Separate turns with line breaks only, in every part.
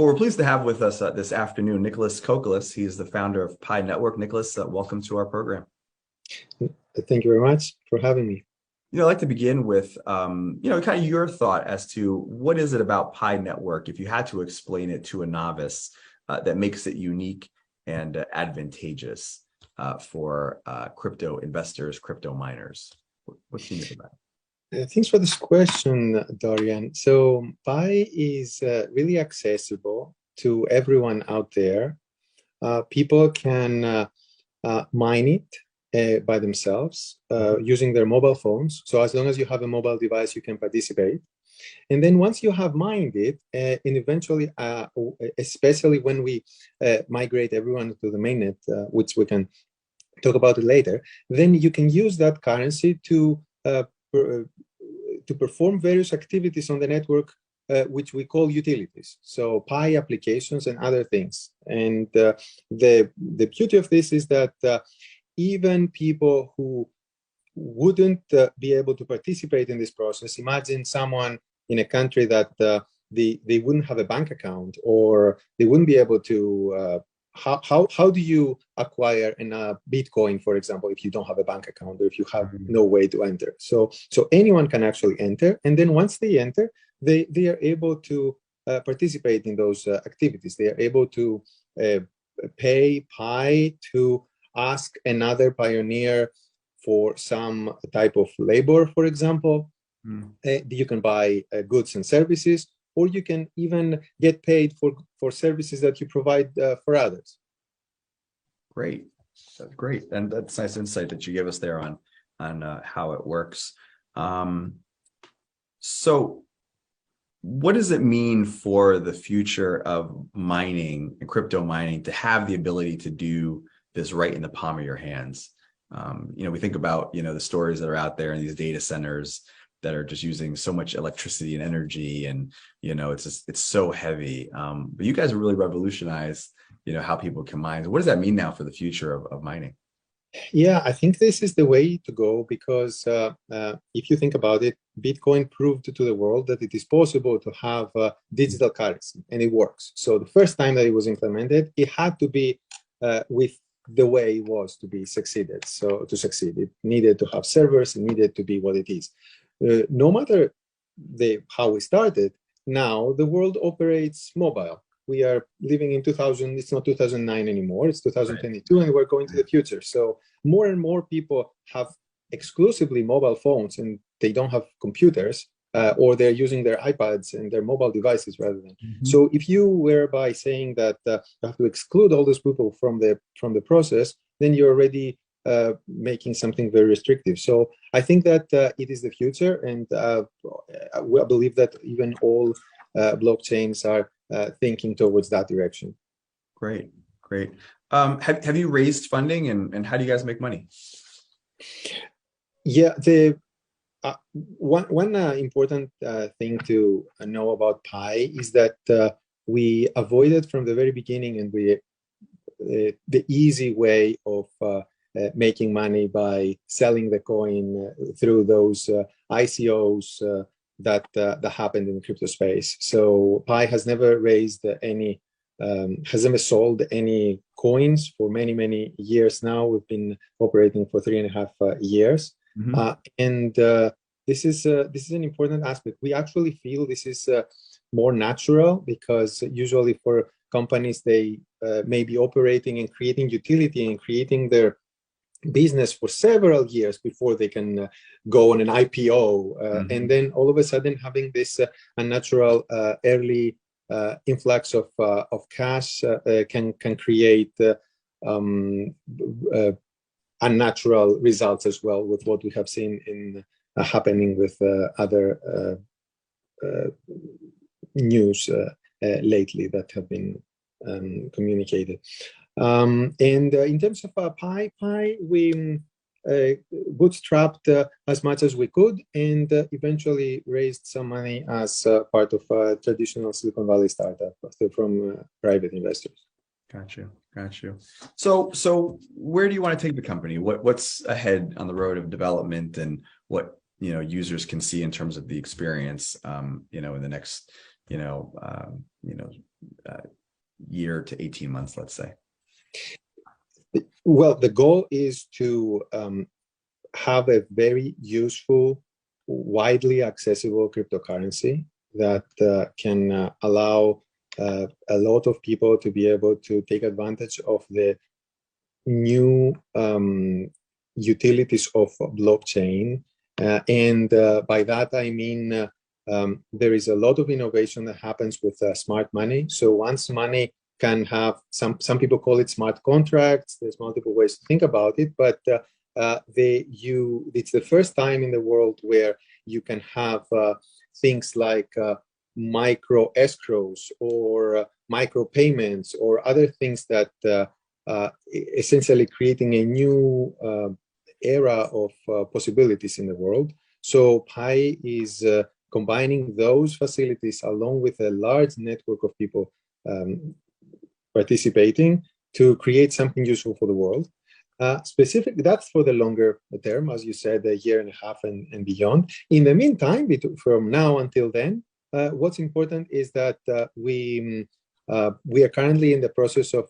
Well, we're pleased to have with us this afternoon Nicolas KOKKALİS. He is the founder of Pi Network. Nicolas, welcome to our program.
Thank you very much for having me.
I'd like to begin with, kind of your thought as to what is it about Pi Network, if you had to explain it to a novice, that makes it unique and advantageous for crypto investors, crypto miners. What's unique about it?
Thanks for this question, Dorian. So Pi is really accessible to everyone out there. People can mine it by themselves using their mobile phones. So as long as you have a mobile device, you can participate. And then once you have mined it, and eventually, especially when we migrate everyone to the mainnet, which we can talk about it later, then you can use that currency to perform various activities on the network, which we call utilities. So Pi applications and other things. And the beauty of this is that even people who wouldn't be able to participate in this process, imagine someone in a country that they wouldn't have a bank account, or they wouldn't be able to how do you acquire a Bitcoin, for example, if you don't have a bank account or if you have no way to enter? So anyone can actually enter, and then once they enter, they are able to participate in those activities. They are able to pay Pi to ask another pioneer for some type of labor, for example. You can buy goods and services, or you can even get paid for services that you provide for others.
Great, that's great, and that's nice insight that you give us there on how it works. So, what does it mean for the future of mining and crypto mining to have the ability to do this right in the palm of your hands? We think about the stories that are out there in these data centers that are just using so much electricity and energy, and it's so heavy. But you guys have really revolutionized how people can mine. What does that mean now for the future of mining?
Yeah, I think this is the way to go, because if you think about it, Bitcoin proved to the world that it is possible to have digital currency, and it works. So the first time that it was implemented, it had to be with the way it was to be succeeded. So to succeed, it needed to have servers, it needed to be what it is. No matter how we started, now the world operates mobile. We are living in 2000, it's not 2009 anymore, it's 2022, right. And we're going to the future. So more and more people have exclusively mobile phones, and they don't have computers, or they're using their iPads and their mobile devices rather than. So if you were by saying that you have to exclude all those people from the process, then you're already making something very restrictive. So I think that it is the future, and I believe that even all blockchains are thinking towards that direction.
Great. Have you raised funding, and how do you guys make money?
Yeah, one important thing to know about Pi is that we avoided from the very beginning, and the easy way of making money by selling the coin through those ICOs that happened in the crypto space. So Pi has never raised has never sold any coins for many years now. We've been operating for 3.5 years, and this is an important aspect. We actually feel this is more natural, because usually for companies, they may be operating and creating utility and creating their business for several years before they can go on an IPO, and then all of a sudden having this unnatural early influx of cash can create unnatural results as well, with what we have seen in happening with other news lately that have been communicated. And in terms of Pi, we bootstrapped as much as we could, and eventually raised some money as part of a traditional Silicon Valley startup from private investors.
Got you. So where do you want to take the company? What's ahead on the road of development, and what users can see in terms of the experience in the next year to 18 months, let's say?
Well, the goal is to have a very useful, widely accessible cryptocurrency that can allow a lot of people to be able to take advantage of the new utilities of blockchain. And by that, I mean there is a lot of innovation that happens with smart money. So once money can have, some people call it smart contracts. There's multiple ways to think about it, but it's the first time in the world where you can have things like micro escrows or micro payments or other things that essentially creating a new era of possibilities in the world. So Pi is combining those facilities along with a large network of people participating to create something useful for the world. Specifically, that's for the longer term, as you said, a year and a half and beyond. In the meantime, from now until then, what's important is that we are currently in the process of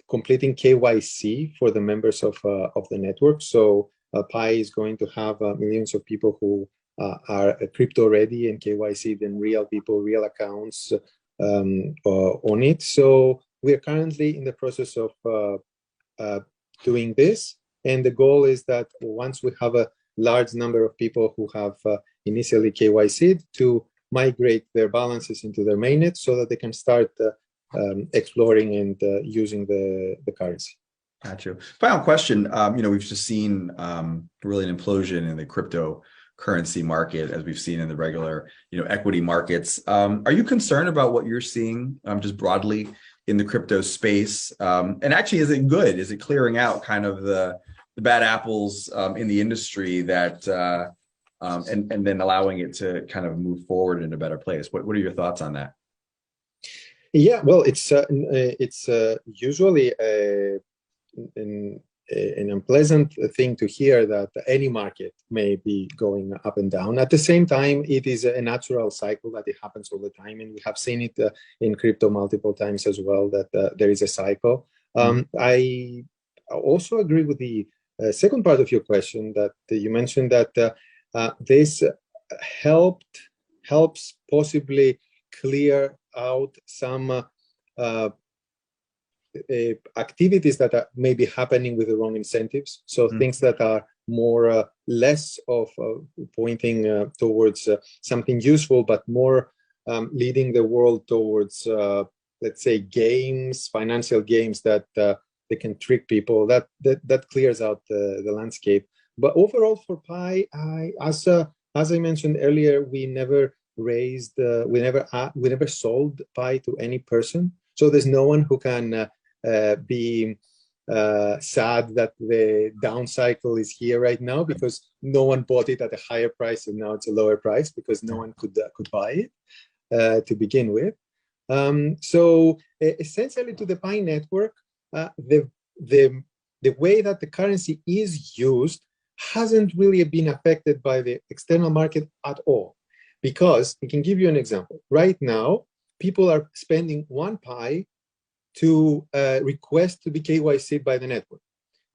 completing KYC for the members of the network. So Pi is going to have millions of people who are crypto ready and KYC, then real people, real accounts on it. So we are currently in the process of doing this, and the goal is that once we have a large number of people who have initially KYC'd, to migrate their balances into their mainnet so that they can start exploring and using the currency.
Gotcha. Final question. We've just seen really an implosion in the cryptocurrency market, as we've seen in the regular, equity markets. Are you concerned about what you're seeing just broadly in the crypto space? And actually, is it good? Is it clearing out kind of the bad apples in the industry that and then allowing it to kind of move forward in a better place? What are your thoughts on that?
Yeah, well, it's usually an unpleasant thing to hear that any market may be going up and down. At the same time, it is a natural cycle that it happens all the time, and we have seen it in crypto multiple times as well, that there is a cycle. I also agree with the second part of your question, that you mentioned that this helps possibly clear out some activities that are maybe happening with the wrong incentives. So things that are more less of pointing towards something useful, but more leading the world towards, let's say, games, financial games that they can trick people. That clears out the landscape. But overall, for Pi, as I mentioned earlier, we never sold Pi to any person. So there's no one who can be sad that the down cycle is here right now, because no one bought it at a higher price and now it's a lower price because no one could buy it to begin with. So essentially, to the Pi network, the way that the currency is used hasn't really been affected by the external market at all. Because I can give you an example. Right now, people are spending 1 Pi to request to be KYC'd by the network.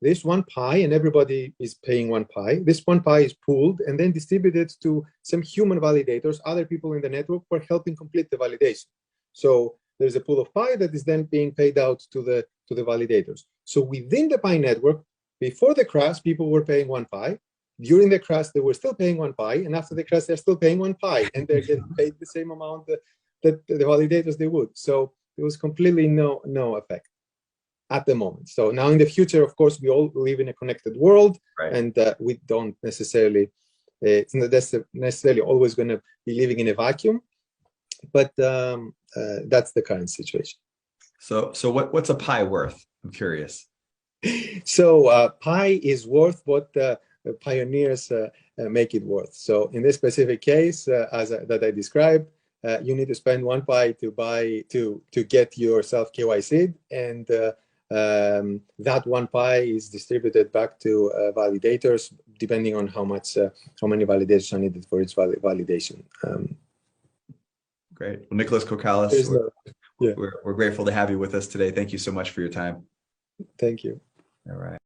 This 1 Pi, and everybody is paying 1 Pi. This 1 Pi is pooled and then distributed to some human validators, other people in the network who are helping complete the validation. So there's a pool of Pi that is then being paid out to the validators. So within the Pi network, before the crash, people were paying 1 Pi. During the crash, they were still paying 1 Pi, and after the crash, they're still paying 1 Pi, and they're getting paid the same amount that the validators they would. So there was completely no effect at the moment. So now in the future, of course, we all live in a connected world, right? And we don't necessarily, it's not necessarily always going to be living in a vacuum, but that's the current situation.
So what's a Pi worth? I'm curious.
So Pi is worth what pioneers make it worth. So in this specific case, that I described, you need to spend 1 Pi to get yourself KYC'd, and that 1 Pi is distributed back to validators, depending on how many validations are needed for each validation.
Great. Well, NİCOLAS, KOKKALİS,
Yeah.
we're grateful to have you with us today. Thank you so much for your time.
Thank you.
All right.